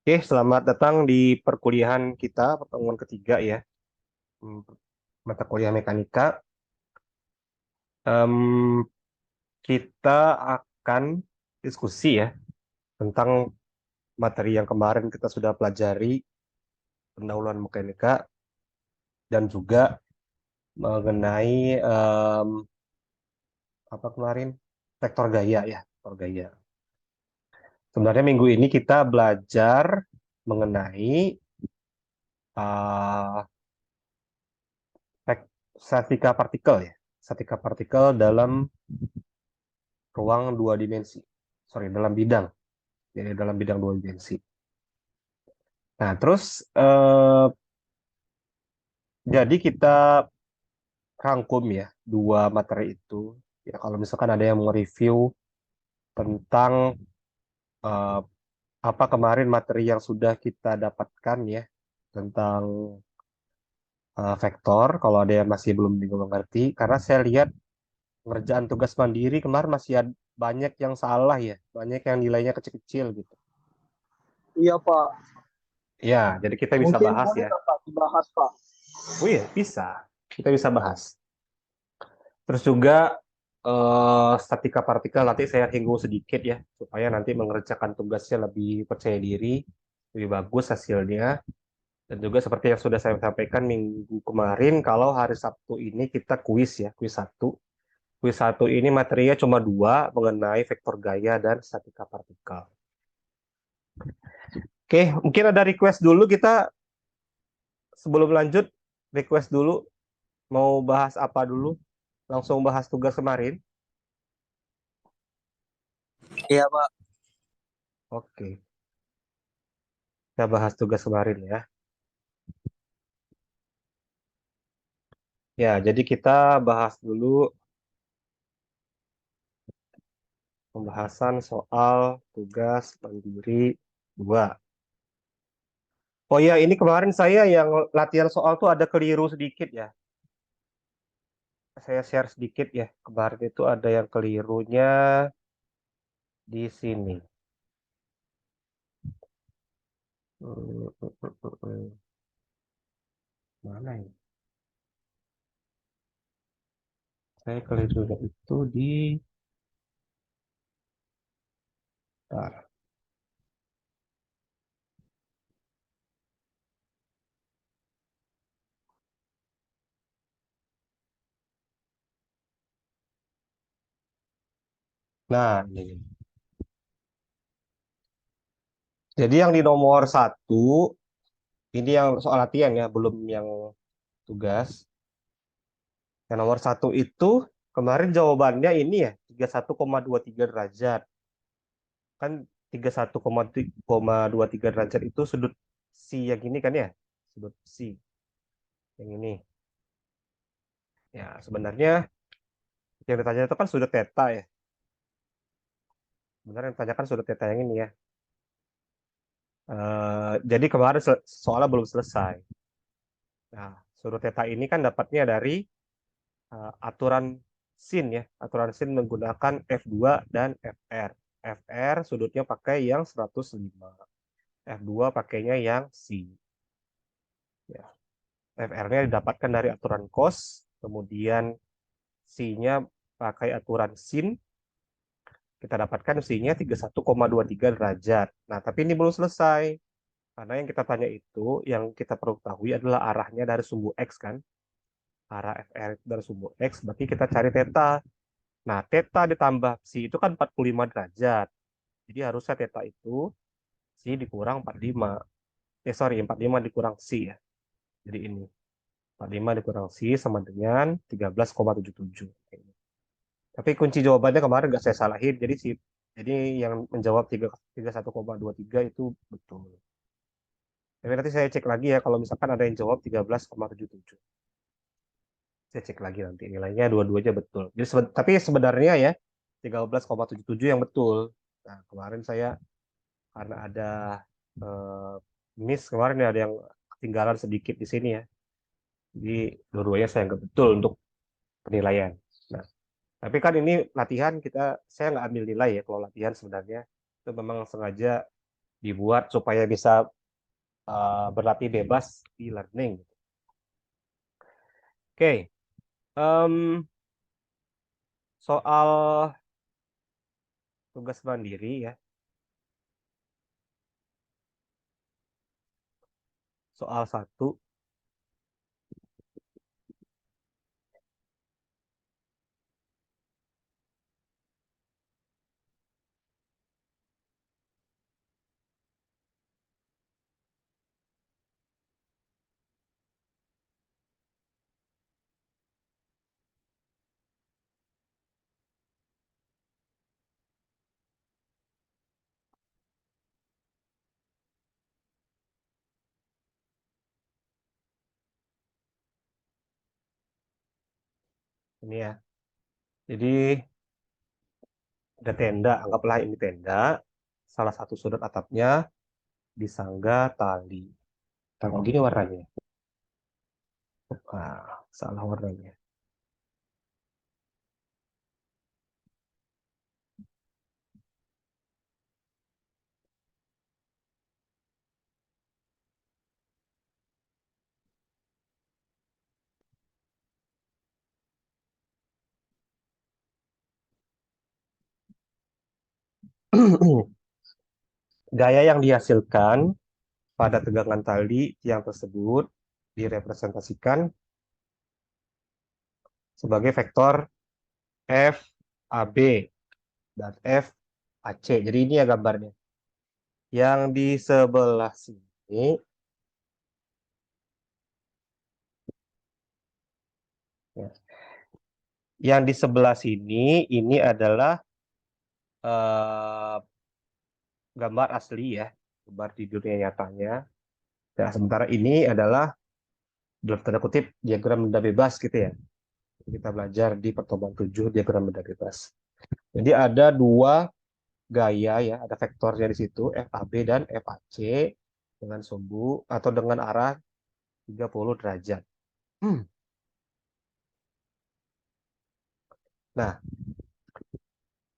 Oke, selamat datang di perkuliahan kita, pertemuan ketiga ya, Hmm, mata kuliah mekanika. Em, kita akan diskusi ya tentang materi yang kemarin kita sudah pelajari, pendahuluan mekanika, dan juga mengenai apa kemarin, vektor gaya ya, vektor gaya. Sebenarnya minggu ini kita belajar mengenai uh, statika partikel ya, statika partikel dalam ruang dua dimensi. Sorry, dalam bidang. Jadi dalam bidang dua dimensi. Nah, terus jadi kita rangkum ya dua materi itu. Ya, kalau misalkan ada yang mau review tentang eh, apa kemarin materi yang sudah kita dapatkan ya tentang vektor, kalau ada yang masih belum mengerti, karena saya lihat pengerjaan tugas mandiri kemarin masih banyak yang salah ya, banyak yang nilainya kecil-kecil gitu. Iya Pak, Ya, jadi kita bisa mungkin bahas boleh ya. nggak Pak dibahas Pak? Oh iya, bisa. Kita bisa bahas. Terus juga statika partikel nanti saya singgung sedikit ya, supaya nanti mengerjakan tugasnya lebih percaya diri, lebih bagus hasilnya. Dan juga seperti yang sudah saya sampaikan minggu kemarin, kalau hari Sabtu ini kita kuis ya, kuis satu. Kuis satu ini materinya cuma dua, mengenai vektor gaya dan statika partikel. Oke, mungkin ada request dulu kita sebelum lanjut, request dulu mau bahas apa dulu? Langsung bahas tugas kemarin. Iya Pak. Oke, kita bahas tugas kemarin ya. Ya, jadi kita bahas dulu pembahasan soal tugas mandiri 2. Oh ya, ini kemarin saya yang latihan soal tuh ada keliru sedikit ya. Saya share sedikit ya. Kemarin itu ada yang kelirunya di sini. Mana ini? Saya kelirunya itu di... Bentar. Nah, ini. Jadi yang di nomor satu, ini yang soal latihan ya, belum yang tugas. Yang nomor satu itu kemarin jawabannya ini ya 31,23 derajat. Kan 31,23 derajat itu sudut C yang ini kan ya. Sudut C yang ini. Ya, sebenarnya yang ditanya itu kan sudut theta ya. Sebenarnya yang ditanyakan sudut theta yang ini ya. Jadi kemarin soalnya belum selesai. Nah, sudut theta ini kan dapatnya dari aturan sin ya. Aturan sin menggunakan F2 dan FR. FR sudutnya pakai yang 105. F2 pakainya yang C. Ya. FR-nya didapatkan dari aturan cos, kemudian C-nya pakai aturan sin, kita dapatkan C-nya 31,23 derajat. Nah, tapi ini belum selesai. Karena yang kita tanya itu, yang kita perlu ketahui adalah arahnya dari sumbu X kan. Arah FR dari sumbu X, berarti kita cari theta. Nah, theta ditambah C itu kan 45 derajat. Jadi harusnya theta itu C dikurang 45. Sorry, 45 dikurang C ya. Jadi ini. 45 dikurang C sama dengan 13,77. Tapi kunci jawabannya kemarin nggak saya salahin. Jadi yang menjawab 31,23 itu betul. Tapi nanti saya cek lagi ya kalau misalkan ada yang jawab 13,77. Saya cek lagi nanti nilainya dua-duanya betul. Jadi tapi sebenarnya ya 13,77 yang betul. Nah, kemarin saya karena ada eh, miss kemarin ya, ada yang ketinggalan sedikit di sini ya. Jadi dua-duanya saya nggak betul untuk penilaian. Nah, tapi kan ini latihan saya nggak ambil nilai ya kalau latihan sebenarnya itu memang sengaja dibuat supaya bisa berlatih bebas di learning. Oke, em, soal tugas mandiri ya. Soal satu, ini ya. Jadi ada tenda, anggaplah ini tenda. Salah satu sudut atapnya disangga tali. Kalau gini warnanya. Salah warnanya. Gaya yang dihasilkan pada tegangan tali yang tersebut direpresentasikan sebagai vektor F AB dan F AC. Jadi ini ya gambarnya. Yang di sebelah sini, ya, yang di sebelah sini ini adalah eh, gambar asli ya, gambar di dunia nyatanya. Nah, sementara ini adalah dalam tanda kutip diagram benda bebas gitu ya. Kita belajar di pertemuan 7 diagram benda bebas. Jadi ada dua gaya ya, ada vektornya di situ FAB dan FAC dengan sumbu atau dengan arah 30 derajat. Nah,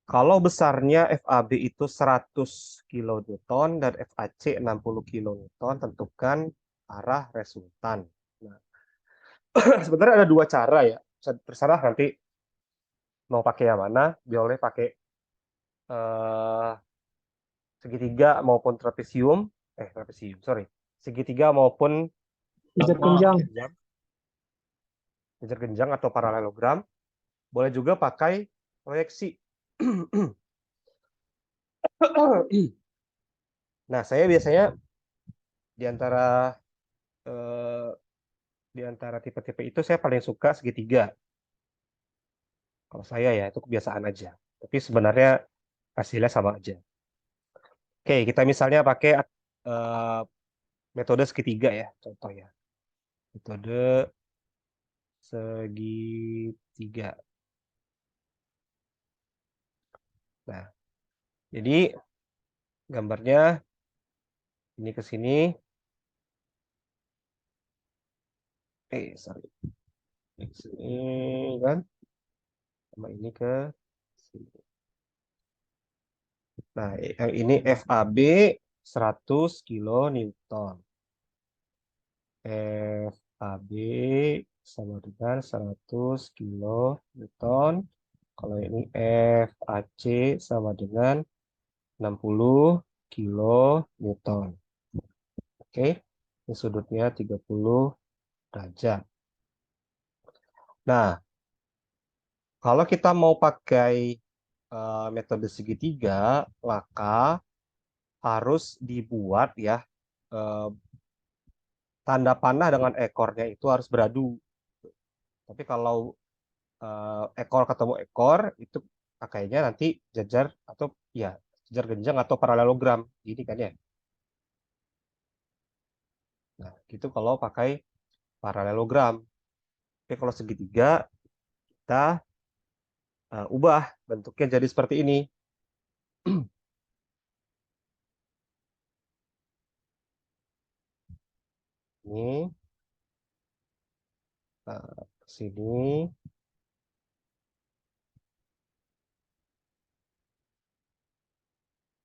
kalau besarnya FAB itu 100 kilonewton dan FAC 60 kilonewton, tentukan arah resultan. Nah, sebenarnya ada dua cara ya. Terserah nanti mau pakai yang mana. Boleh pakai eh, segitiga maupun trapesium. Trapesium, sorry. Segitiga maupun Pijat kenjang. jajar genjang atau paralelogram. Boleh juga pakai proyeksi. Nah, saya biasanya di antara eh, di antara tipe-tipe itu saya paling suka segitiga. Kalau saya ya itu kebiasaan aja. Tapi sebenarnya hasilnya sama aja. Oke, kita misalnya pakai eh, metode segitiga ya, contoh ya. Metode segitiga. Nah, jadi gambarnya ini ke sini. Sorry. Ini ke sini kan, sama ini ke sini. Nah, yang ini FAB 100 kilonewton. FAB sama dengan 100 kilonewton. Kalau ini FAC sama dengan 60 kilonewton. Oke, ini sudutnya 30 derajat. Nah, kalau kita mau pakai metode segitiga, maka harus dibuat ya eh, tanda panah dengan ekornya itu harus beradu. Tapi kalau ekor ketemu ekor itu pakainya nanti jajar atau ya jajar genjang atau paralelogram gini kan ya. Nah, gitu kalau pakai paralelogram. Tapi kalau segitiga kita ubah bentuknya jadi seperti ini. Ini ke sini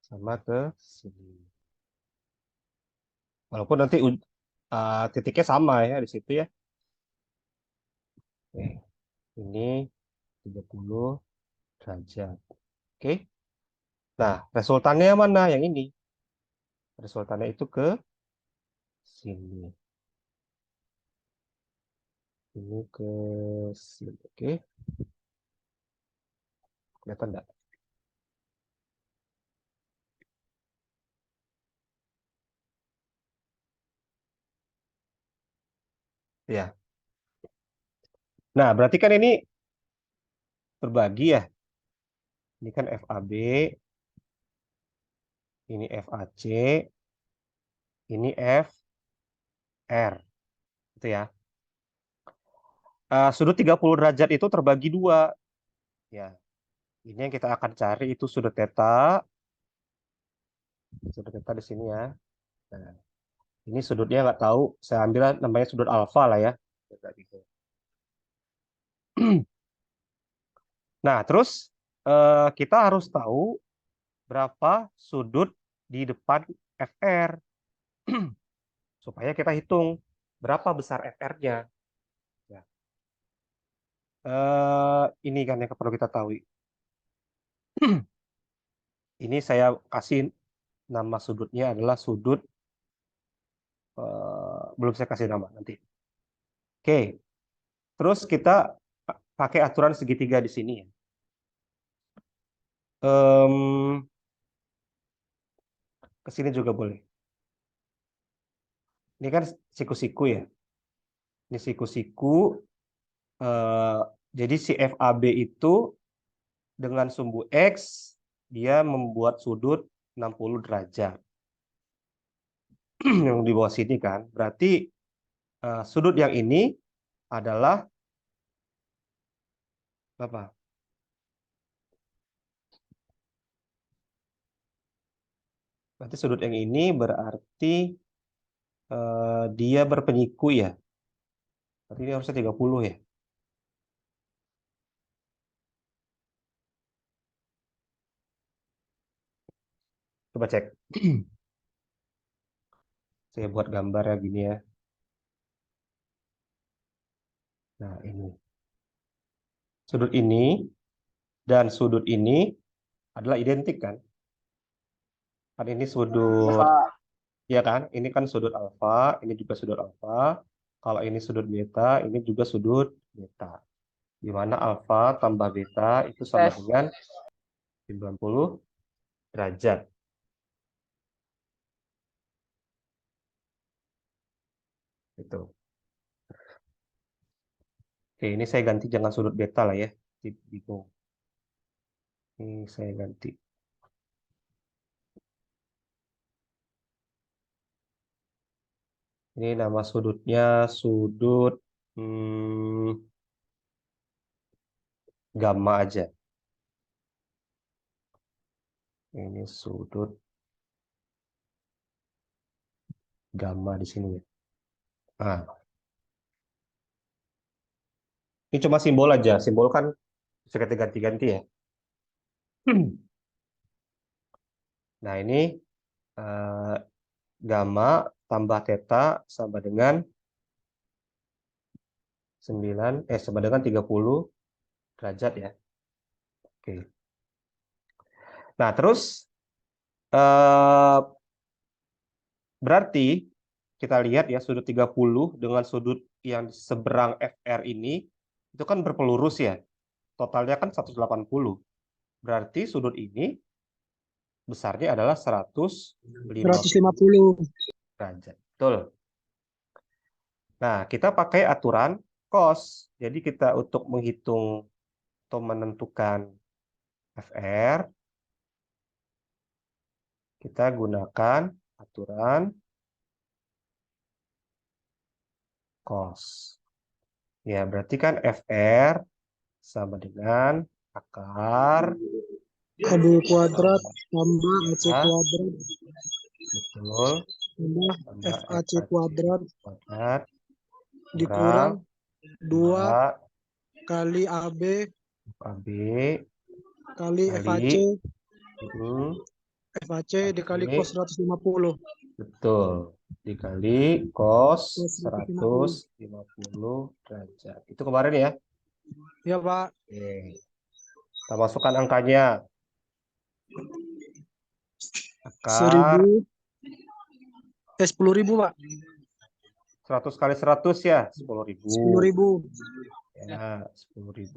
sama ke sini. Walaupun nanti titiknya sama ya di situ ya. Oke, ini 30 derajat. Oke. Nah, resultannya mana? Yang ini. Resultannya itu ke sini. Ini ke sini. Oke. Kelihatan enggak? Ya. Nah, berarti kan ini berbagi ya. Ini kan FAB, ini FAC, ini FR. Gitu ya. Sudut 30 derajat itu terbagi dua. Ya, ini yang kita akan cari itu sudut theta. Sudut theta di sini ya. Nah, ini sudutnya nggak tahu. Saya ambil namanya sudut alfa lah ya. Kayak gitu. Nah, terus kita harus tahu berapa sudut di depan FR supaya kita hitung berapa besar FR-nya. Ya. Ini kan yang perlu kita tahu. Ini saya kasih nama sudutnya adalah sudut. Belum saya kasih nama nanti. Oke, terus kita pakai aturan segitiga di sini ya. Ke sini juga boleh. Ini kan siku-siku ya. Ini siku-siku. Jadi si FAB itu dengan sumbu X, dia membuat sudut 60 derajat. Yang di bawah sini kan. Berarti sudut yang ini adalah apa? Berarti sudut yang ini berarti dia berpenyiku ya. Berarti ini harusnya 30 ya. Coba cek. Saya buat gambar ya gini ya. Nah, ini. Sudut ini dan sudut ini adalah identik kan? Kan ini sudut, ya kan? Ini kan sudut alfa, ini juga sudut alfa. Kalau ini sudut beta, ini juga sudut beta. Di mana alfa tambah beta itu sama dengan 90 derajat. Itu. Oke, ini saya ganti jangan sudut beta lah ya. Bingung. Ini saya ganti. Ini nama sudutnya sudut gamma aja. Ini sudut gamma di sini ya. Nah, ini cuma simbol aja. Simbol kan bisa kita ganti-ganti ya. Nah, ini eh, gamma tambah theta sama dengan 30 derajat ya. Oke. Nah, terus berarti kita lihat ya sudut 30 dengan sudut yang seberang FR ini itu kan berpelurus ya. Totalnya kan 180. Berarti sudut ini besarnya adalah 150 150. derajat. Betul. Nah, kita pakai aturan cos. Jadi kita untuk menghitung atau menentukan FR, kita gunakan aturan cos. Ya, berarti kan FR sama dengan akar AB kuadrat tambah AC ya, kuadrat betul, tambah tambah FAC FAC kuadrat kuadrat dikurang kurang 2 2 kali AB AB kali kali FAC mm, FAC AC dikali cos 150. Betul. Dikali cos Cos 150 derajat. Itu kemarin ya. Ya, Pak. Oke. Kita masukkan angkanya. Akar 10.000, Pak. 100 kali 100 ya, 10.000. 10.000. Ya, 10.000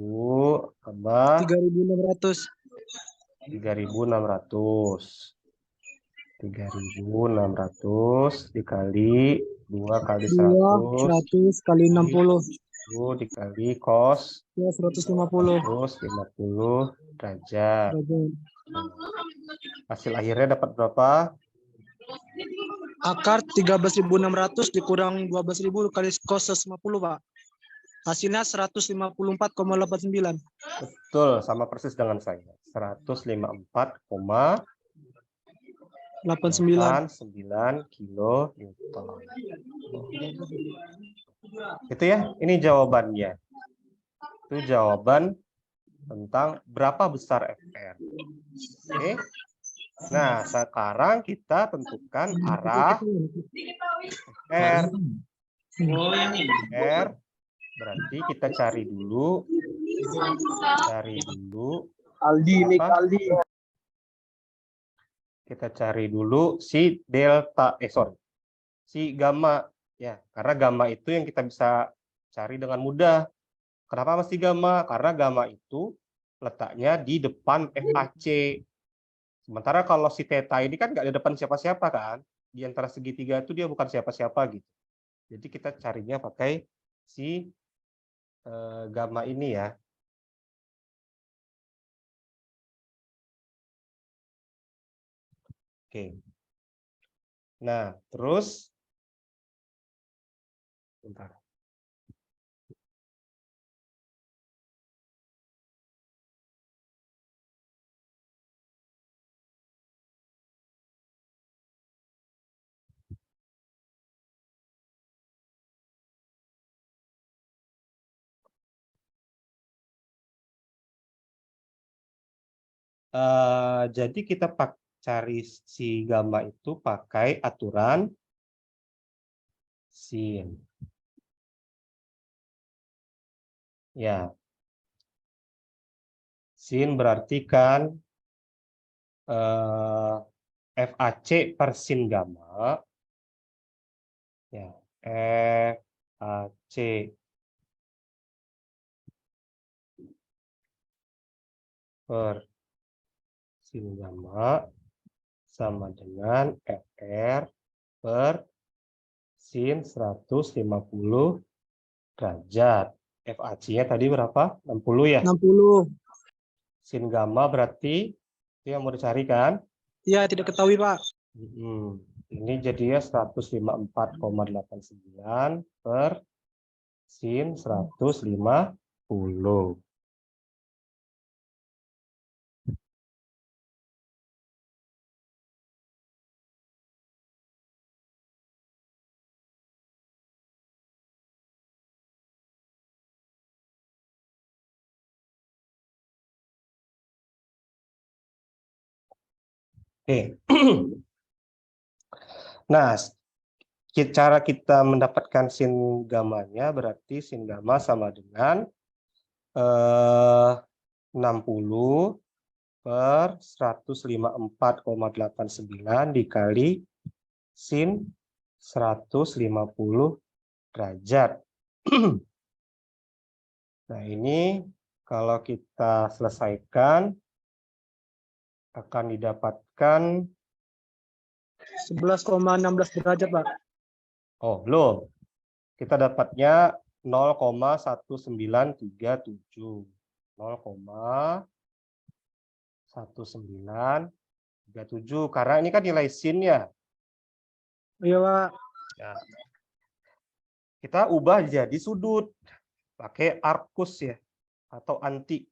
tambah 3.600. 3.600. 3.600 dikali 2 kali 2, 100 100 kali 60. dikali cos Ya, 150 150 derajat. derajat. Hasil akhirnya dapat berapa? Akar 13.600 dikurang 12.000 kali cos 150, Pak. Hasilnya 154,89. Betul, sama persis dengan saya. 154,89 kilo Newton. Itu ya, ini jawabannya. Itu jawaban tentang berapa besar FR. Oke. Nah, sekarang kita tentukan arah R. R berarti kita cari dulu Aldi, Nick apa? Aldi. Kita cari dulu si delta, si gamma ya, karena gamma itu yang kita bisa cari dengan mudah. Kenapa mesti gamma? Karena gamma itu letaknya di depan FAC. Sementara kalau si theta ini kan nggak di depan siapa-siapa kan, di antara segitiga itu dia bukan siapa-siapa gitu. Jadi kita carinya pakai si gamma ini ya. Oke. Nah, terus bentar. Jadi kita cari si gamma itu pakai aturan sin. Ya. Sin berarti kan FAC per sin gamma. Ya, FAC per sin gamma sama dengan FR per sin 150 derajat. FAC-nya tadi berapa? 60 ya? 60. Sin gamma berarti itu yang mau dicari kan? Ya, tidak ketahui, Pak. Ini jadinya 154,89 per sin 150. Oke. Nah, cara kita mendapatkan sin gamanya berarti sin gamma sama dengan 60 per 154,89 dikali sin 150 derajat. Nah, ini kalau kita selesaikan akan didapatkan 11,16 derajat, Pak. oh, belum. Kita dapatnya 0,1937. 0,1937 karena ini kan nilai sin ya. Iya, Pak. Ya. Kita ubah jadi sudut pakai arcus ya atau anti.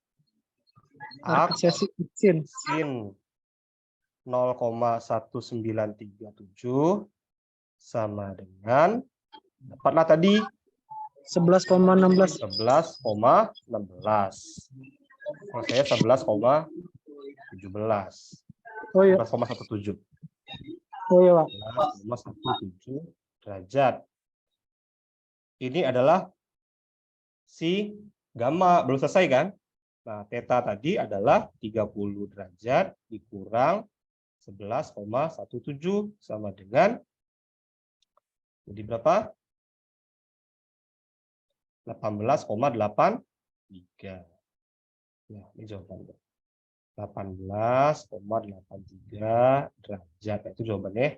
Arc Sin. sin 0,1937 sama dengan dapatlah tadi 11,16. 11,16. Kalau saya 11,17. Oh iya. 11,17. Oh iya, Pak. 11,17 derajat. Ini adalah si gamma, belum selesai kan? Nah, theta tadi adalah 30 derajat dikurang 11,17 sama dengan jadi berapa? 18,83. Ya, ini jawabannya. 18,83 derajat. Itu jawabannya.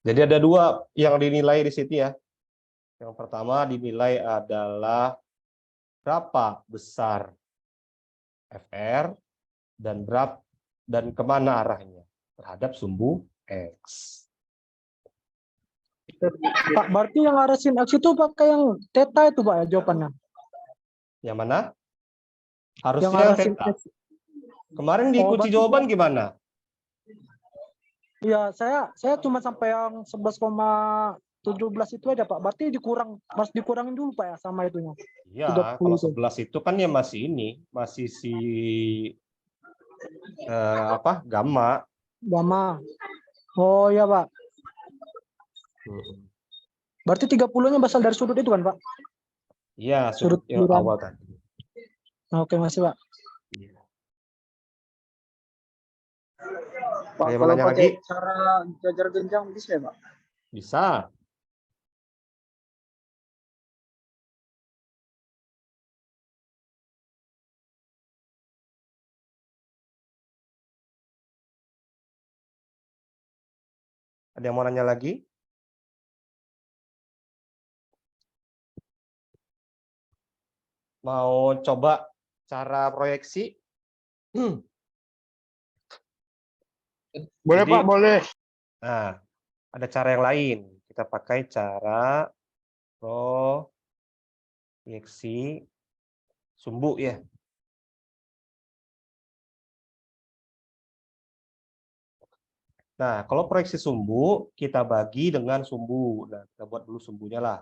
Jadi ada dua yang dinilai di situ ya. Yang pertama dinilai adalah berapa besar FR dan kemana arahnya terhadap sumbu X. Pak, berarti yang arah sin X itu pakai yang theta itu, Pak, ya jawabannya. Yang mana? Yang Harusnya arah yang sin theta. X. Kemarin Oh, dikunci berarti jawaban gimana? iya, saya cuma sampai yang 11,17 itu aja, Pak. Berarti harus dikurangin dulu, Pak, ya, sama itunya. Iya, 30 kalau itu. 11 itu kan ya masih si gamma. Gamma. Oh iya, Pak. Berarti 30-nya berasal dari sudut itu kan, Pak? Iya, Sudut sudut yang kurang. awal tadi. Oke, masih, Pak. Iya. Pak, Ada yang mau kalau nanya pakai lagi? cara jajar genjang bisa ya, Pak? Bisa. Ada yang mau nanya lagi? Mau coba cara proyeksi? Boleh Jadi, Pak, boleh. nah, ada cara yang lain. Kita pakai cara proyeksi sumbu ya. Nah, kalau proyeksi sumbu, kita bagi dengan sumbu. Nah, kita buat dulu sumbunya lah.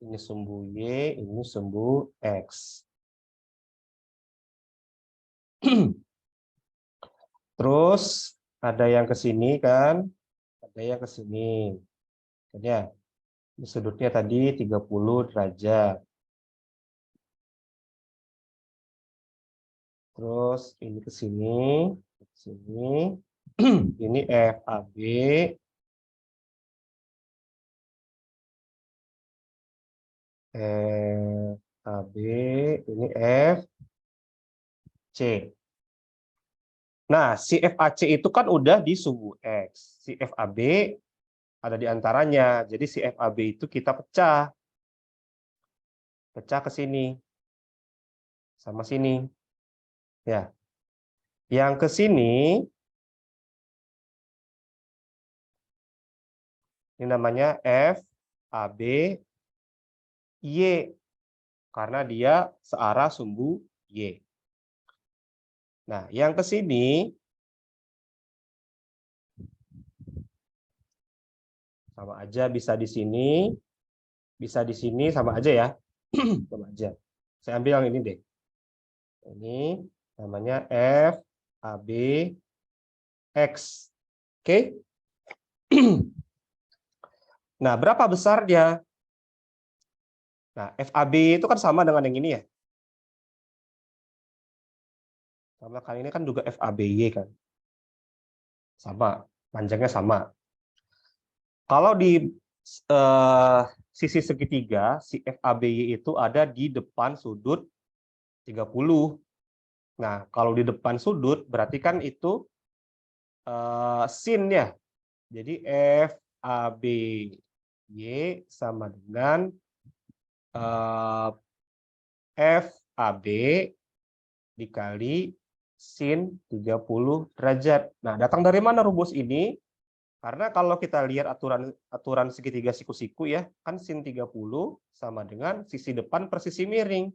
Ini sumbu Y, ini sumbu X. Terus ada yang ke sini kan, ada yang ke sini. Ya, sudutnya tadi 30 derajat. Terus ini ke sini, ini FAB, ini FC. Nah, si FAC itu kan udah di sumbu X. Si FAB ada di antaranya. Jadi si FAB itu kita pecah. Pecah ke sini. Sama sini. Ya. Yang ke sini ini namanya FAB Y karena dia searah sumbu Y. Nah, yang ke sini sama aja, bisa di sini, bisa di sini, sama aja ya. Sama aja. Saya ambil yang ini deh. Ini namanya FAB X. Oke. Nah, berapa besarnya? Nah, FAB itu kan sama dengan yang ini ya. Sama kali ini kan juga FABY kan. Sama, panjangnya sama. Kalau di sisi segitiga, si FABY itu ada di depan sudut 30. Nah, kalau di depan sudut berarti kan itu sin ya. Jadi FABY sama dengan FAB dikali sin 30 derajat. Nah, datang dari mana rumus ini? Karena kalau kita lihat aturan segitiga siku-siku ya, kan sin 30 sama dengan sisi depan per sisi miring.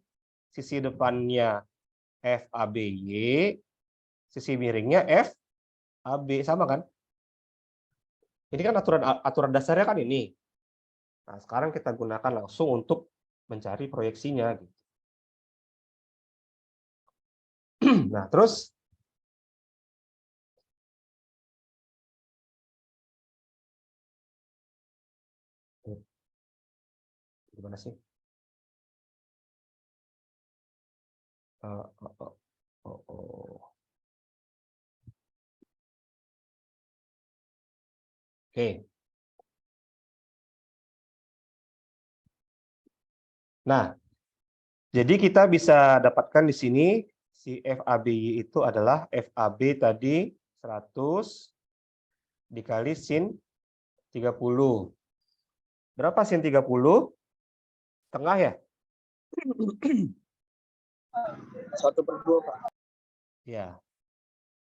Sisi depannya FABY, sisi miringnya FAB, sama kan? Ini kan aturan dasarnya kan ini. Nah, sekarang kita gunakan langsung untuk mencari proyeksinya. Nah, terus gimana sih? Oke. Nah, jadi kita bisa dapatkan di sini si FABY itu adalah FAB tadi 100 dikali sin 30. Berapa sin 30? Tengah ya? 1/2, Pak. Ya,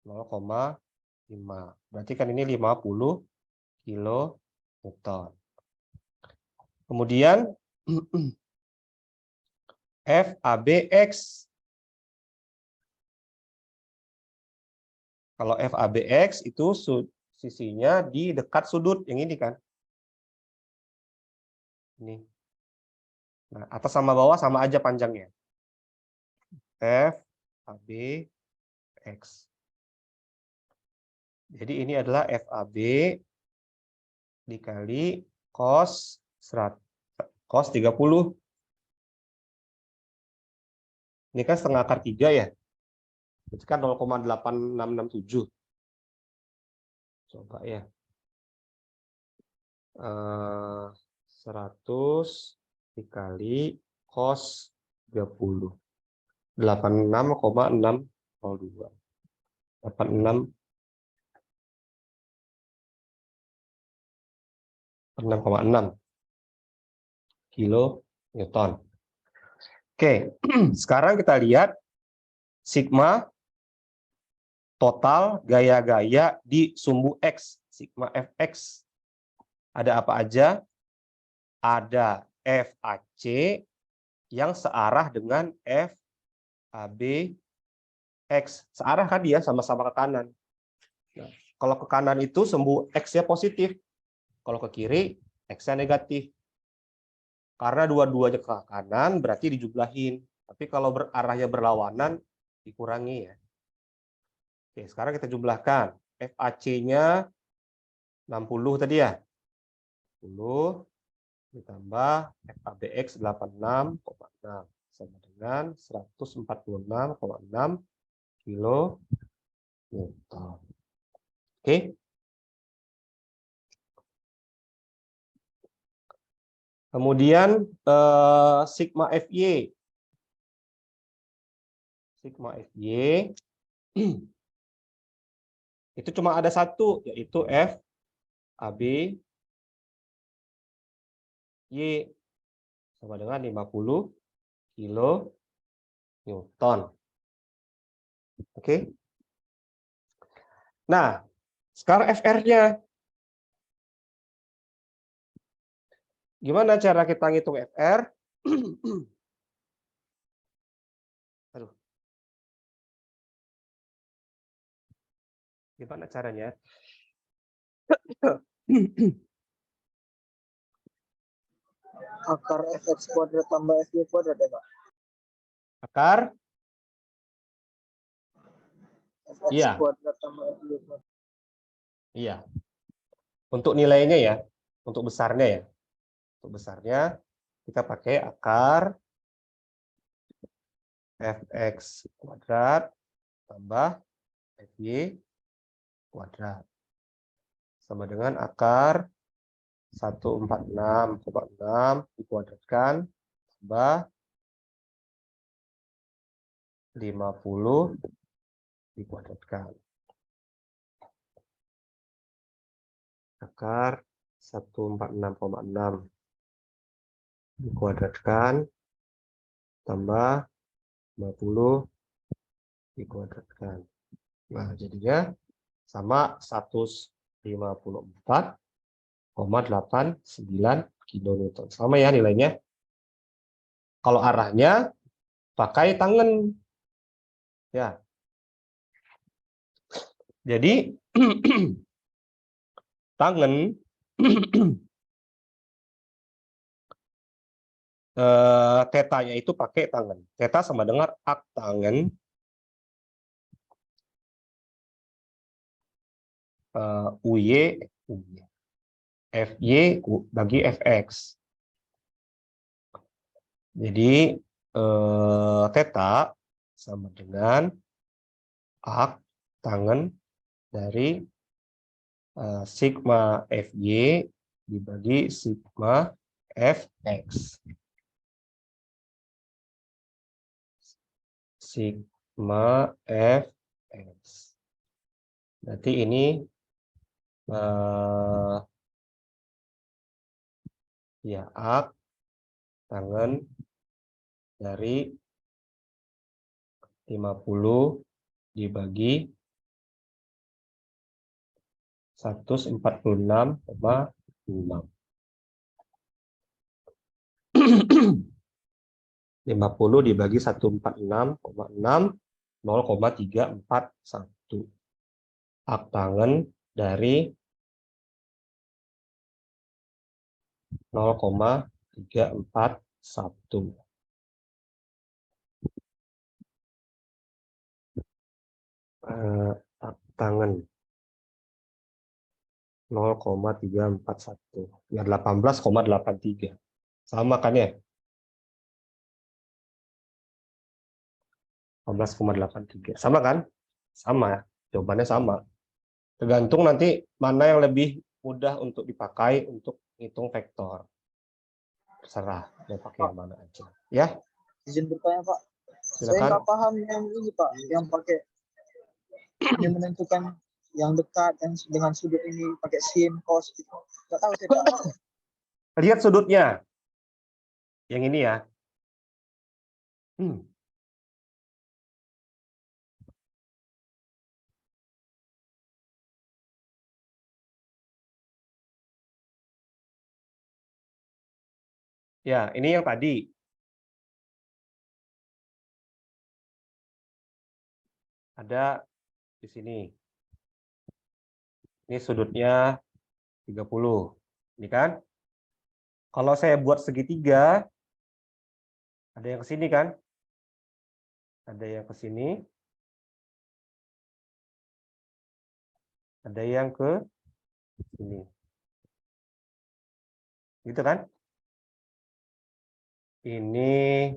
0,5. Berarti kan ini 50 kilo Newton. Kemudian FABX. Kalau FABX itu sisinya di dekat sudut yang ini kan. Ini. Nah, atas sama bawah sama aja panjangnya. FABX. Jadi ini adalah FAB dikali cos 30. Ini kan setengah akar 3 ya. Berarti kan 0,8667. Coba ya. 100 dikali cos 30. 86,602. 6,6 kilo Newton. Oke, sekarang kita lihat sigma total gaya-gaya di sumbu X, sigma Fx. Ada apa aja? Ada FAC yang searah dengan FABX. Searah kan dia sama-sama ke kanan. Nah, kalau ke kanan itu sumbu X-nya positif. Kalau ke kiri, X-nya negatif. Karena dua-duanya ke kanan, berarti dijumlahin. Tapi kalau arahnya berlawanan, dikurangi ya. Oke, sekarang kita jumlahkan. FAC-nya 60 tadi ya. 10 ditambah FABX 86,6 sama dengan 146,6 kilo Newton. Oke. Kemudian sigma FY. Sigma FY itu cuma ada satu, yaitu FAB Y sama dengan 50 kilo Newton. Oke. Nah, sekarang FR-nya. Gimana cara kita ngitung FR? Aduh. Gimana caranya? Akar fx kuadrat tambah fy kuadrat ya, Pak? Akar? Fx Iya. kuadrat tambah fy kuadrat. Iya. Untuk nilainya ya, untuk besarnya ya. Untuk besarnya kita pakai akar fx kuadrat tambah fy kuadrat sama dengan akar 146,6 dikuadratkan tambah 50 dikuadratkan. Akar 146,6 dikuadratkan tambah 50 dikuadratkan. Nah, jadinya sama 154,89 kilonewton. Sama ya nilainya. Kalau arahnya pakai tangan. Ya. Jadi tangan tetanya itu pakai tangan. Theta sama dengan arc tangan UY FY bagi FX. Jadi theta sama dengan ak tangen dari sigma FY dibagi sigma FX. Sigma FX. Berarti ini ya ak tangen dari 50 dibagi 146,6. 50 dibagi 146,6, 0,341. Ak tangen dari 0,341. Ak tangen 0,341. Ya 18,83. Sama kan ya? 18,83. Sama kan? Sama. Jawabannya sama. Tergantung nanti mana yang lebih mudah untuk dipakai untuk hitung vektor. Terserah mau pakai yang mana aja. Ya, Izin bertanya Pak. Saya silakan. nggak paham yang ini Pak, yang pakai ini menentukan yang dekat yang dengan sudut ini pakai sin, cos gitu. Nggak tahu saya Pak. Lihat sudutnya. Yang ini ya. Ya, ini yang tadi. Ada di sini. Ini sudutnya 30. Ini kan? Kalau saya buat segitiga, ada yang ke sini kan? Ada yang ke sini. Ada yang ke sini. Gitu kan? Ini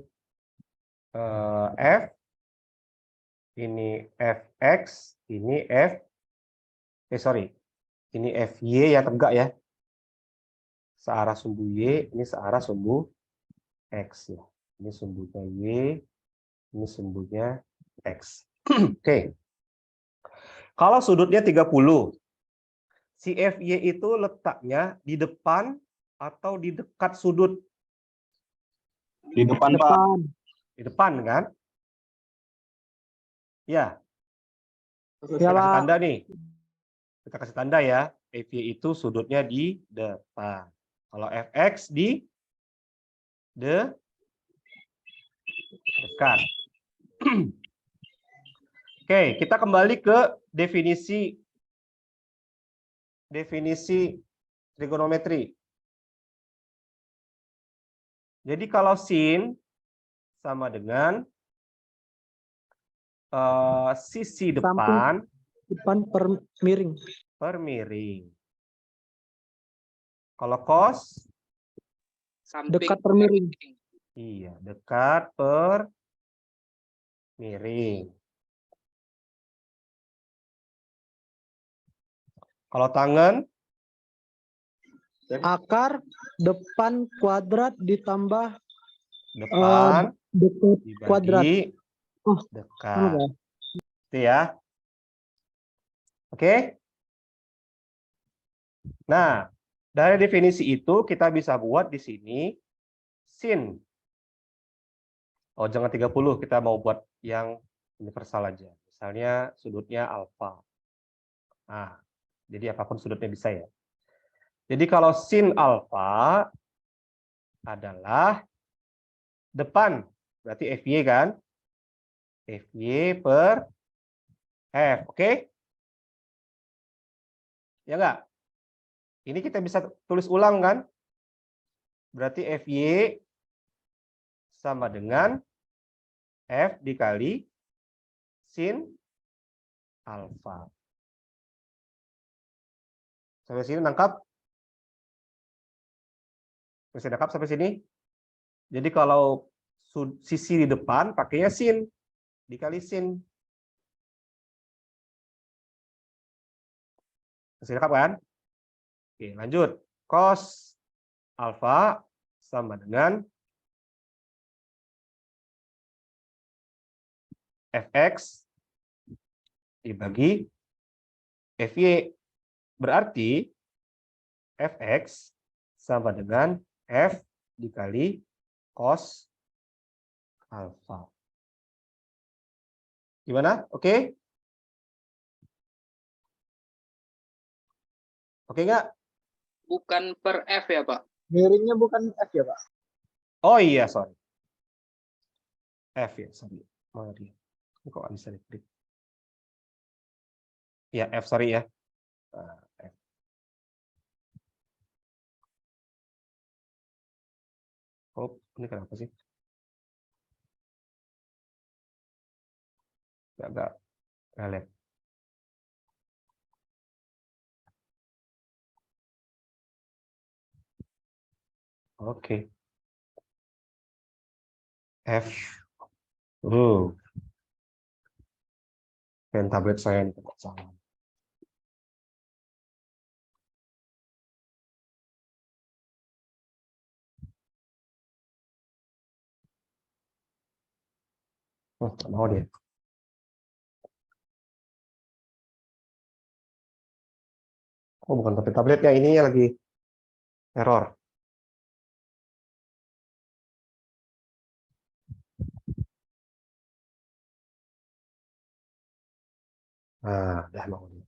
F, ini Fx, ini ini Fy yang tegak ya. Searah sumbu Y, ini searah sumbu X ya. Ini sumbunya Y, ini sumbunya X. Oke. Kalau sudutnya 30, si Fy itu letaknya di depan atau di dekat sudut? Di depan, Pak. Di depan kan? Ya. Ya, Kita kasih Pak. tanda nih. Kita kasih tanda ya. Fy itu sudutnya di depan. Kalau Fx di dekat. Oke, kita kembali ke definisi trigonometri. Jadi kalau sin sama dengan sisi depan per miring. per miring. Kalau cos Dekat per miring. iya, dekat per miring. Kalau tangen Akar depan kuadrat ditambah depan dekat kuadrat. dibagi Oh, dekat. Itu ya. Oke? Nah, dari definisi itu kita bisa buat di sini sin. Oh, jangan 30, kita mau buat yang universal aja. Misalnya sudutnya alfa. Nah, jadi apapun sudutnya bisa ya. Jadi kalau sin alfa adalah depan, berarti Fy kan? Fy per F, oke? Ya enggak? Ini kita bisa tulis ulang kan? Berarti Fy sama dengan F dikali sin alfa. Sampai sini nangkap? Masih nangkap sampai sini? Jadi kalau sisi di depan pakainya sin, dikali sin. Masih nangkap kan? Oke, lanjut. Cos alfa sama dengan fx dibagi fy. Berarti fx sama dengan f dikali cos alfa. Gimana? Oke? Oke nggak? Bukan per F ya, Pak? Miringnya bukan F ya, Pak? Oh iya, sorry. F ya, sorry. Mana dia? Ini kok nggak bisa diklik? Ya, F, sorry ya. F. Oh, ini kenapa sih? Nggak lihat. Oke. F. Pen tablet saya yang salah. Oh, nggak mau dia. Oh, bukan tabletnya, ininya lagi error. Nah, udah mau dia.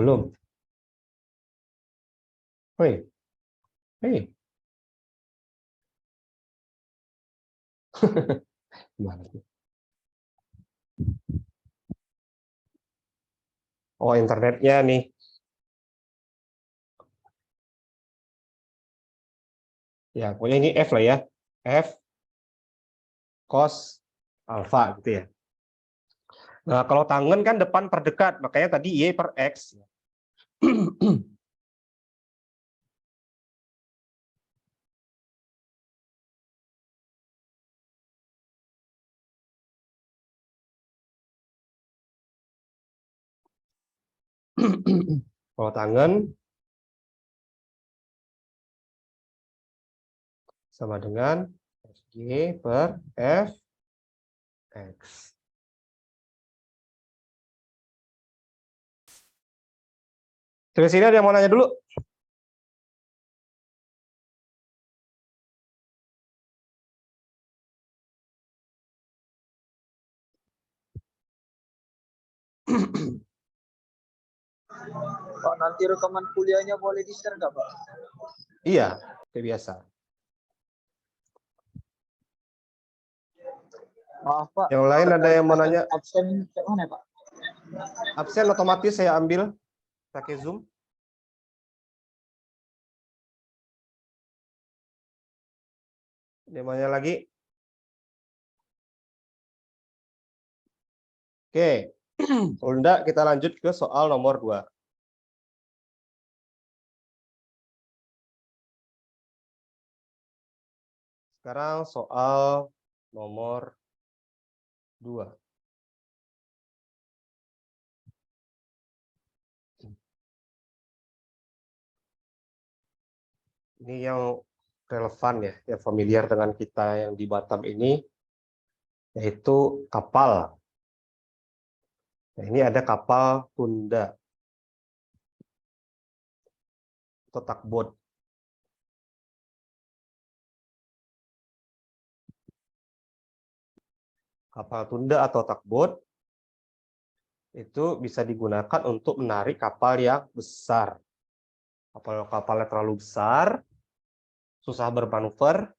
Belum. Hei. Gimana sih? Oh, internetnya nih. Ya, pokoknya ini F lah ya. F cos alfa gitu ya. Nah, kalau tangen kan depan perdekat, makanya tadi Y per X. Kalau tangen sama dengan FY per Fx. Sampai sini ada yang mau nanya dulu? Pak, nanti rekaman kuliahnya boleh di-share nggak, Pak? Iya, kayak biasa. Maaf, Pak. Yang lain ada yang mau nanya? Absen kayak mana, Pak? Absen otomatis saya ambil pakai Zoom. Namanya lagi. Oke. Kalau enggak, kita lanjut ke soal nomor 2. Sekarang soal nomor 2. Ini yang relevan ya, yang familiar dengan kita yang di Batam ini, yaitu kapal. Nah, ini ada kapal tunda atau tugboat. Kapal tunda atau tugboat itu bisa digunakan untuk menarik kapal yang besar. Kapal-kapalnya terlalu besar, susah bermanuver,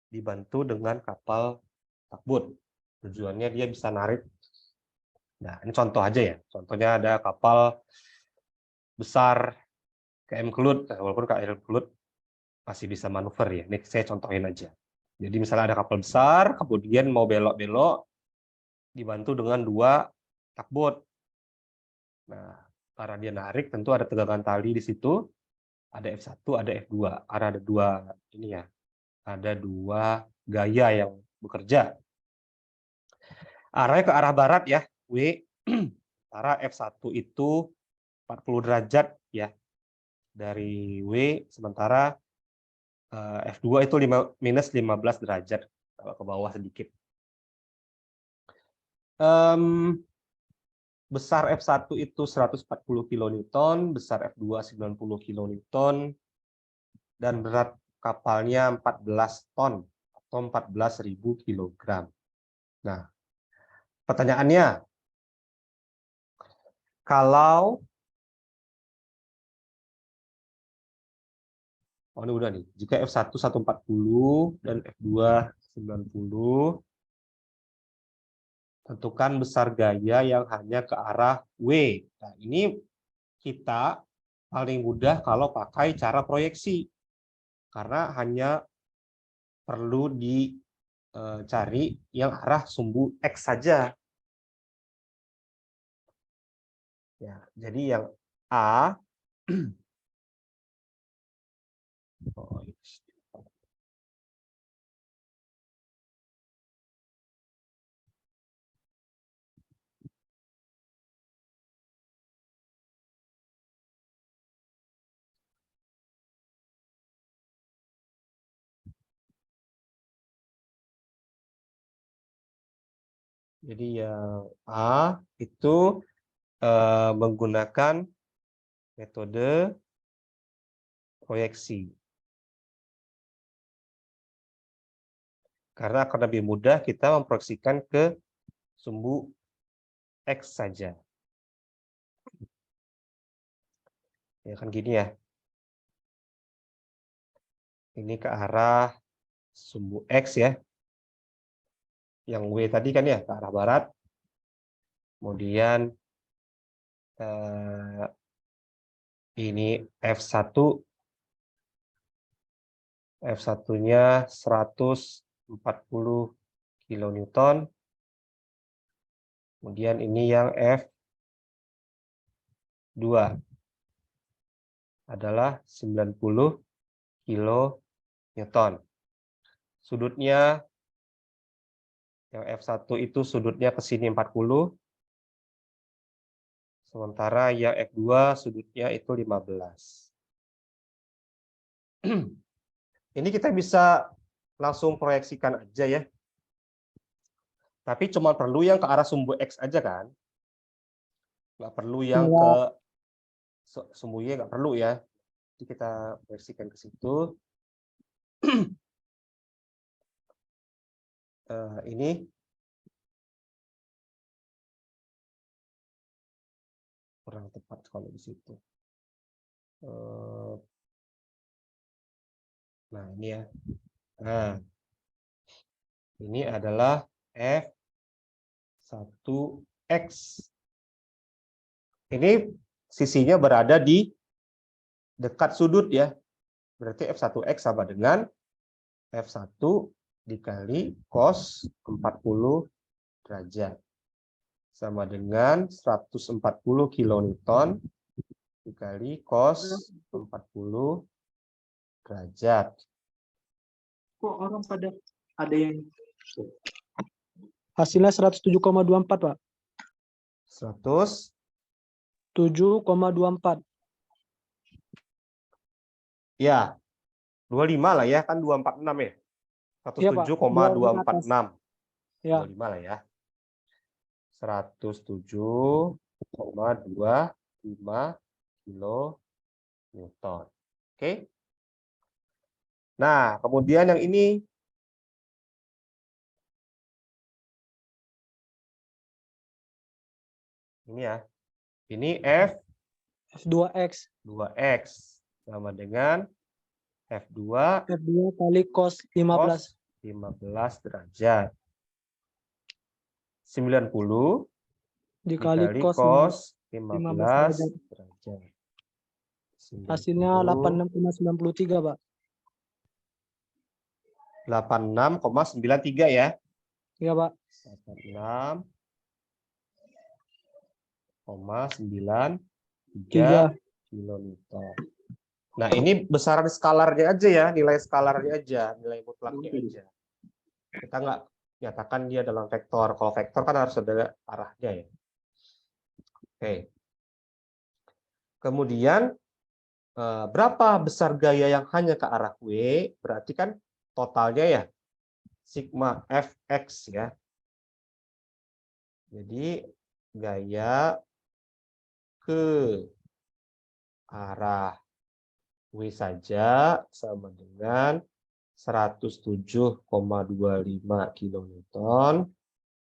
dibantu dengan kapal tugboat. Tujuannya dia bisa narik. Nah, ini contoh aja ya. Contohnya ada kapal besar KM Kelut, walaupun KM Kelut masih bisa manuver ya. Ini saya contohin aja. Jadi misalnya ada kapal besar, kemudian mau belok-belok, dibantu dengan 2 tugboat. Nah, Karena dia narik, tentu ada tegangan tali di situ. Ada F1, ada F2. Karena ada dua ini ya. Ada dua gaya yang bekerja. Arahnya ke arah barat ya, W. Sementara F1 itu 40 derajat ya dari W, sementara F2 itu minus 15 derajat ke bawah sedikit. Besar F1 itu 140 kN, besar F2 90 kN, dan berat kapalnya 14 ton atau 14.000 kg. Nah, pertanyaannya, kalau ini udah nih, jika F1 140 dan F2 90, tentukan besar gaya yang hanya ke arah W. Nah, ini kita paling mudah kalau pakai cara proyeksi. Karena hanya perlu dicari yang arah sumbu X saja. Ya, jadi yang A jadi yang A itu menggunakan metode proyeksi. Karena akan lebih mudah kita memproyeksikan ke sumbu X saja. Ya kan gini ya. Ini ke arah sumbu X ya. Yang W tadi kan ya ke arah barat. Kemudian ini F1, F1-nya 140 kN. Kemudian ini yang F2 adalah 90 kN. Sudutnya yang F1 itu sudutnya ke sini 40. Sementara yang F2 sudutnya itu 15. Ini kita bisa langsung proyeksikan aja ya. Tapi cuma perlu yang ke arah sumbu X aja kan. Nggak perlu yang ke sumbu Y, nggak perlu ya. Jadi kita proyeksikan ke situ. Ini kurang tepat kalau di situ. Nah, ini ya. Nah, ini adalah F1X. Ini sisinya berada di dekat sudut ya. Berarti F1X sama dengan F1 dikali cos 40 derajat. Sama dengan 140 kN dikali cos 40 derajat. Kok orang pada ada yang hasilnya 107,24, Pak. 7,24. Ya, 25 lah ya, kan 246 ya. 107,246. Ya. 25 lah ya. 107,25 kilonewton. Oke. Nah, kemudian yang ini ya. Ini F2X. 2X sama dengan F2 kali cos 15. 15 derajat. 90 Dikali cos 15 derajat. Hasilnya 86,93, Pak. 86,93 ya. Iya, Pak. 86,93. 3 kilonewton. Nah, ini besaran skalarnya aja ya, nilai skalarnya aja, nilai mutlaknya aja. Kita nggak nyatakan dia dalam vektor. Kalau vektor kan harus ada arahnya ya. Oke. Kemudian berapa besar gaya yang hanya ke arah W? Berarti kan totalnya ya sigma Fx ya. Jadi gaya ke arah W saja sama dengan 107,25 kilonewton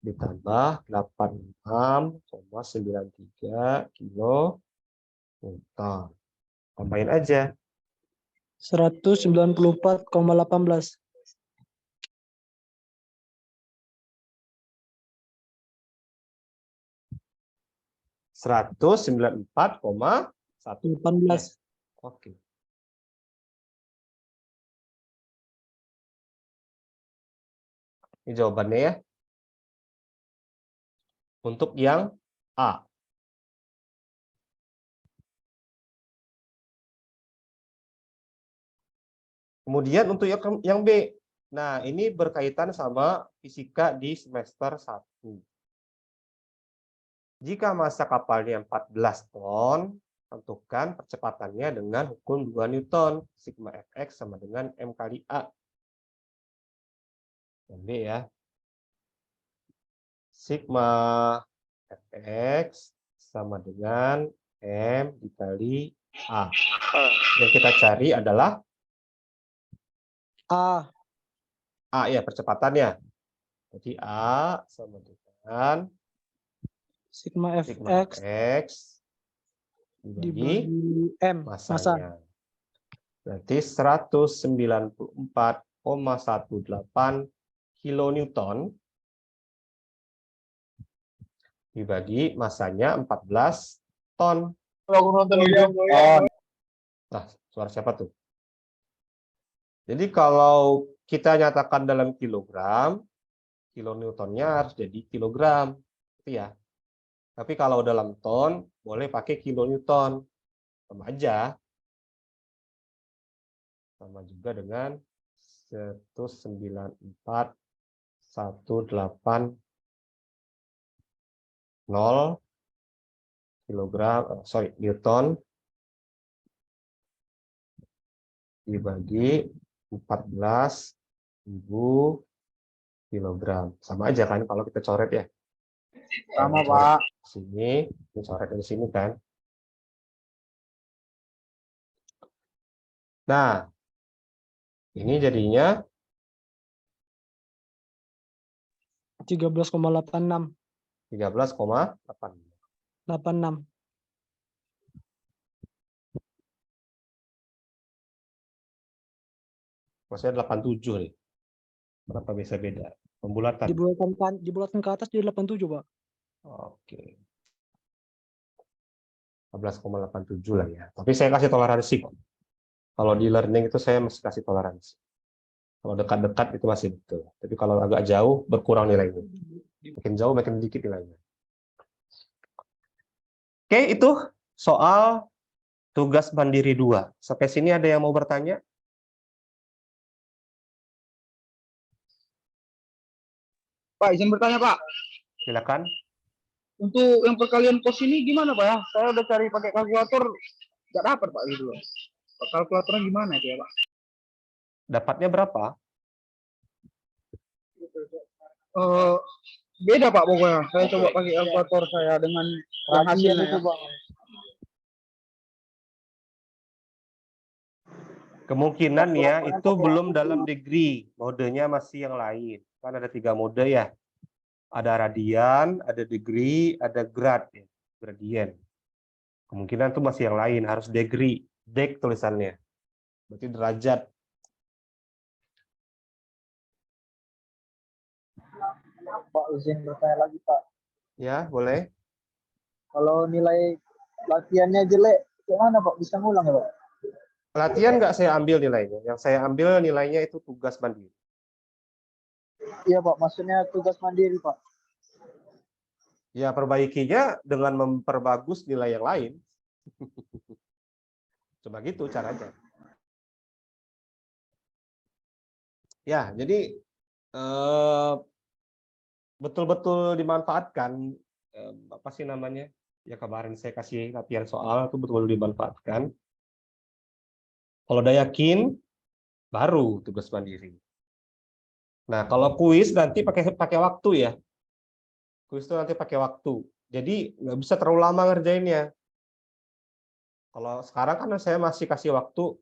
ditambah 86,93 kilonewton. Tambahin aja. 194,18. 194,1. 18. Oke. Ini jawabannya ya. Untuk yang A. Kemudian untuk yang B. Nah, ini berkaitan sama fisika di semester 1. Jika massa kapalnya 14 ton, tentukan percepatannya dengan hukum 2 Newton. Sigma Fx sama dengan M kali A. Yang B ya. Sigma Fx sama dengan M dikali A. Yang kita cari adalah A. A ya, percepatannya. Jadi A sama dengan Sigma sigma Fx Fx dibagi dibagi M. Massa. masanya. Berarti 194,18 kilonewton dibagi masanya 14 ton. Nah, suara siapa tuh? Jadi kalau kita nyatakan dalam kilogram, kilonewtonnya harus jadi kilogram, gitu ya. Tapi kalau dalam ton, boleh pakai kilonewton, sama aja. Sama juga dengan 194,18 kilogram, newton dibagi 14.000 kilogram. Sama aja kan kalau kita coret ya. Sama, Pak. Sini, ini coret dari sini kan. Nah, ini jadinya 13,86. 13,8. 86. Maksudnya 87 nih. Berapa bisa beda? Pembulatan. Dibulatkan ke atas jadi 87, Pak. Oke. 14,87 lah ya. Tapi saya kasih toleransi kok. Kalau di learning itu saya masih kasih toleransi. Kalau dekat-dekat itu masih betul. Tapi kalau agak jauh berkurang nilainya. Makin jauh makin sedikit nilainya. Oke, itu soal tugas mandiri 2. Sampai sini ada yang mau bertanya? Pak, izin bertanya, Pak. Silakan. Untuk yang perkalian kos ini gimana, Pak ya? Saya udah cari pakai kalkulator, nggak dapat, Pak, gitu loh. Kalkulatornya gimana itu ya, Pak? Dapatnya berapa? Beda, Pak, pokoknya. Saya coba pakai kalkulator saya dengan yang hasilnya ya. Kemungkinan ya itu belum dalam degree, modenya masih yang lain. Kan ada 3 mode ya. Ada radian, ada degree, ada grad, ya, gradient. Kemungkinan itu masih yang lain, harus degree, deg tulisannya. Berarti derajat. Pak, izin bertanya lagi, Pak. Ya, boleh. Kalau nilai latihannya jelek, gimana Pak? Bisa ngulang ya Pak? Latihan nggak saya ambil nilainya. Yang saya ambil nilainya itu tugas mandiri. Iya Pak, maksudnya tugas mandiri Pak. Ya, perbaikinya dengan memperbagus nilai yang lain. Coba gitu caranya. Ya, jadi betul-betul dimanfaatkan, apa sih namanya? Ya kemarin saya kasih latihan soal itu betul-betul dimanfaatkan. Kalau udah yakin, baru tugas mandiri. Nah, kalau kuis nanti pakai waktu ya. Kuis itu nanti pakai waktu. Jadi nggak bisa terlalu lama ngerjainnya. Kalau sekarang kan saya masih kasih waktu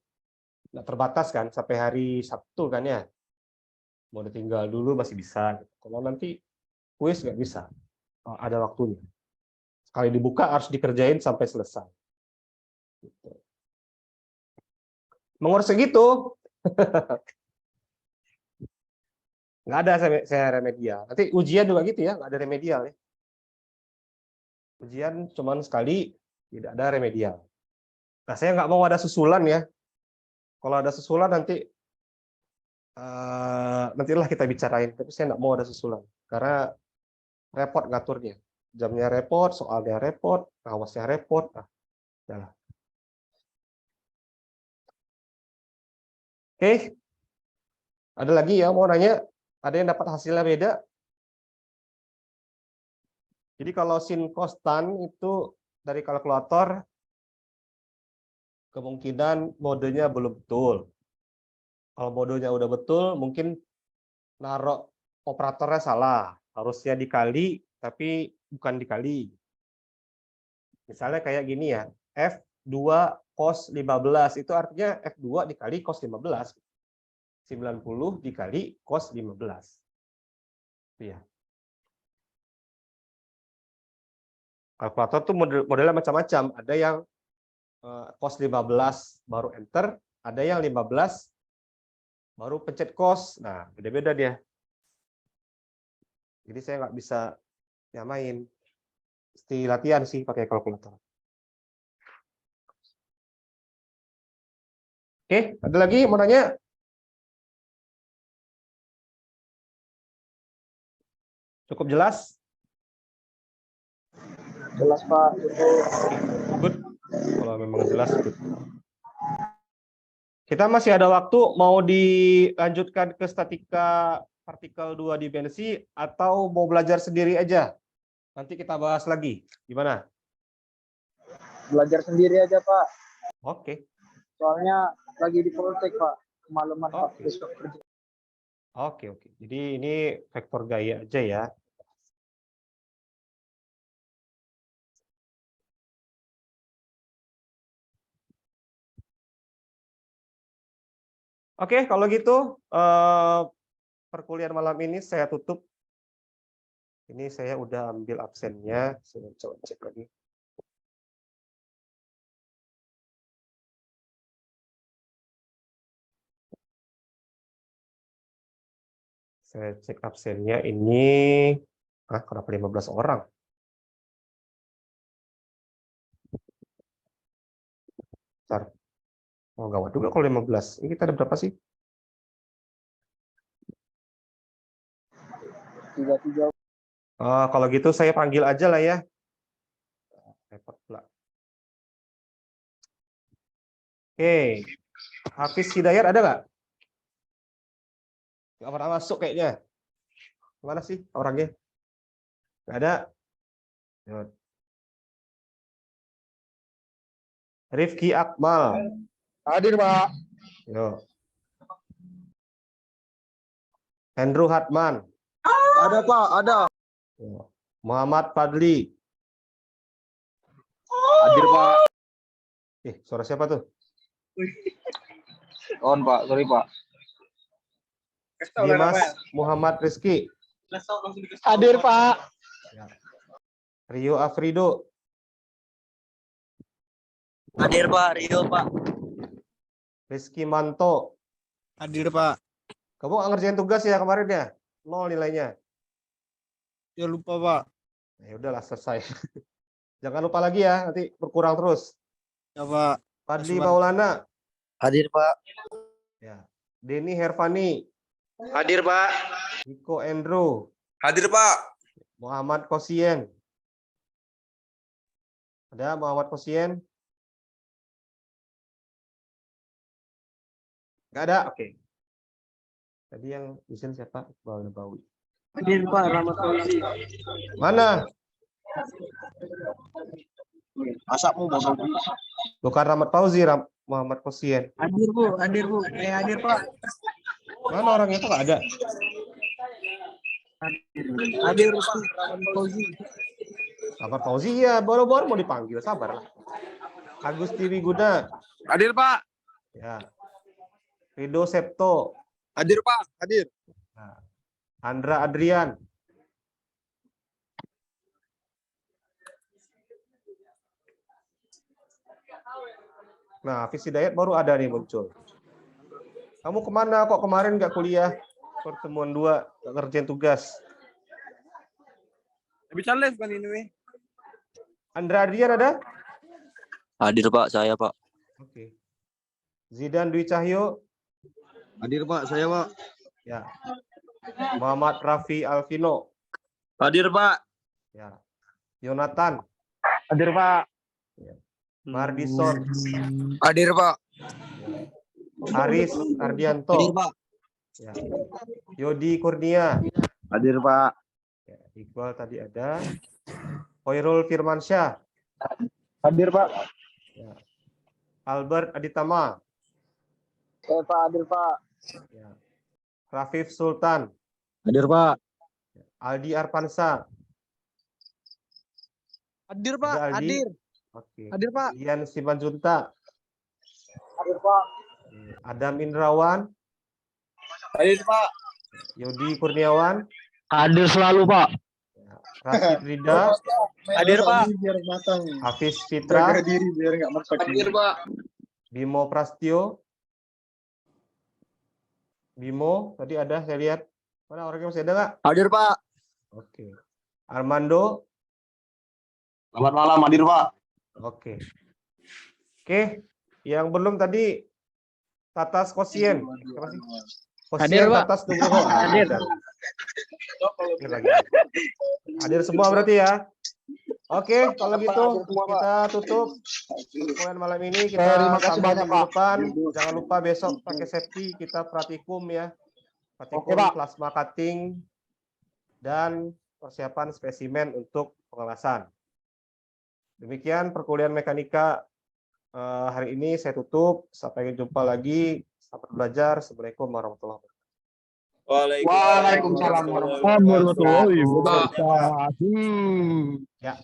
nggak terbatas kan, sampai hari Sabtu kan ya. Mau ditinggal dulu masih bisa. Kalau nanti kuis nggak bisa, ada waktunya. Sekali dibuka harus dikerjain sampai selesai. Mengurus segitu, nggak ada saya remedial. Nanti ujian juga gitu ya, nggak ada remedial ya. Ujian cuman sekali, tidak ada remedial. Nah, saya nggak mau ada susulan ya. Kalau ada susulan nantilah kita bicarain. Tapi saya nggak mau ada susulan karena repot ngaturnya. Jamnya repot, soalnya repot, awasnya repot. Nah, yalah. Oke, ada lagi ya mau nanya? Ada yang dapat hasilnya beda? Jadi kalau sin kostan itu dari kalkulator kemungkinan modenya belum betul. Kalau modenya udah betul, mungkin naruh operatornya salah. Harusnya dikali, tapi bukan dikali. Misalnya kayak gini ya, F2 cos 15, itu artinya F2 dikali cos 15. 90 dikali cos 15. Iya. Kalkulator tuh modelnya macam-macam. Ada yang cos 15 baru enter, ada yang 15 baru pencet cos. Nah, beda-beda dia. Jadi saya nggak bisa nyamain. Mesti latihan sih pakai kalkulator. Oke, ada lagi mau nanya? Cukup jelas? Jelas Pak. Good. Kalau memang jelas, good. Kita masih ada waktu, mau dilanjutkan ke statika partikel 2 dimensi atau mau belajar sendiri aja? Nanti kita bahas lagi. Gimana? Belajar sendiri aja Pak. Oke. Soalnya lagi di Poltek Pak. Kemalaman Pak. Oke. Besok kerja. Oke. Jadi ini vektor gaya aja ya. Oke, kalau gitu perkuliahan malam ini saya tutup. Ini saya udah ambil absennya. Saya coba cek lagi. Saya cek absennya ini. Kenapa 15 orang? Bentar. Oh, gawat juga kalau 15. Ini kita ada berapa sih? 33. Kalau gitu saya panggil aja lah ya. Repot pula. Oke. Hafiz Hidayat ada nggak? Nggak pernah masuk kayaknya. Mana sih orangnya? Nggak ada. Yuk. Rifki Akmal. Hadir, Pak. Yuk. Andrew Hatman. Ada, Pak. Ada. Yuk. Muhammad Fadli. Hadir, Pak. Suara siapa tuh? On, Pak. Sorry, Pak. Dimas Muhammad Rizky. Hadir Pak. Ya. Rio Afrido. Hadir Pak, Rio Pak. Rizky Manto. Hadir Pak. Kamu nggak ngerjain tugas ya kemarin ya? 0 nilainya. Ya lupa Pak. Ya udahlah selesai. Jangan lupa lagi ya, nanti berkurang terus. Ya Pak. Fadli Pak. Maulana. Hadir Pak. Ya. Denny Hervani. Hadir, Pak. Niko Andrew. Hadir, Pak. Muhammad Kosien. Ada Muhammad Kosien? Nggak ada? Oke. Tadi yang desain siapa? Iqbal Nabawi. Hadir Pak, Rahmat Fauzi. Mana? Masakmu bosan. Bukan Rahmat Fauzi, Muhammad Kosien. Hadir Bu, hadir Bu. Hadir Pak. Mana orangnya tuh nggak ada? Hadir Pak, Rahmat Fauzi. Rahmat Fauzi ya, baru-baru mau dipanggil, sabar lah. Agus Tiwiguna. Hadir Pak. Ya. Rido Septo. Hadir Pak. Hadir. Nah, Andra Adrian. Nah, Hafiz Hidayat baru ada nih muncul. Kamu kemana kok kemarin nggak kuliah? Pertemuan 2, nggak ngerjain tugas. Bisa live kan ini? Andra Adrian ada? Hadir Pak, saya Pak. Oke. Zidan Dwi Cahyo. Hadir Pak, saya Pak. Ya. Muhammad Rafi Alvino. Hadir Pak. Ya. Yonatan. Hadir Pak. Mardison. Hadir Pak. Aris Ardianto. Hadir Pak. Ya. Yodi Kurnia. Hadir Pak. Ya. Iqbal tadi ada. Hoirul Firmansyah. Hadir Pak. Ya. Albert Aditama. Pak, hadir Pak. Ya. Rafif Sultan. Hadir Pak. Aldi Arpansa. Hadir Ada Pak, Aldi? hadir. Oke. Hadir Pak. Dian Simanjunta. Hadir Pak. Adam Indrawan. Hadir Pak. Yodi Kurniawan. Hadir selalu Pak. Rashid Rida. Hadir Pak. Biar matang. Hafiz Jaga Fitra. diri biar nggak mentok. Hadir Pak. Bimo Prastio. Bimo, tadi ada saya lihat. Mana orangnya masih ada nggak? Hadir Pak. Oke. Armando. Selamat malam, hadir Pak. Oke. Oke. Yang belum tadi Tatas Kosien. Siapa sih? Hadir, Kosien Pak. Tatas Nugroho. Hadir. Hadir lagi. Hadir semua berarti ya. Oke, kalau gitu kita tutup pertemuan malam ini. Kita Terima kasih sambung banyak, minggu Pak. depan. Jangan lupa besok pakai safety kita praktikum ya. Praktikum Oke, Pak. plasma cutting dan persiapan spesimen untuk pengawasan. Demikian perkuliahan mekanika hari ini saya tutup. Sampai jumpa lagi. Selamat belajar. Assalamualaikum warahmatullahi wabarakatuh. Waalaikumsalam warahmatullahi wabarakatuh. Ya.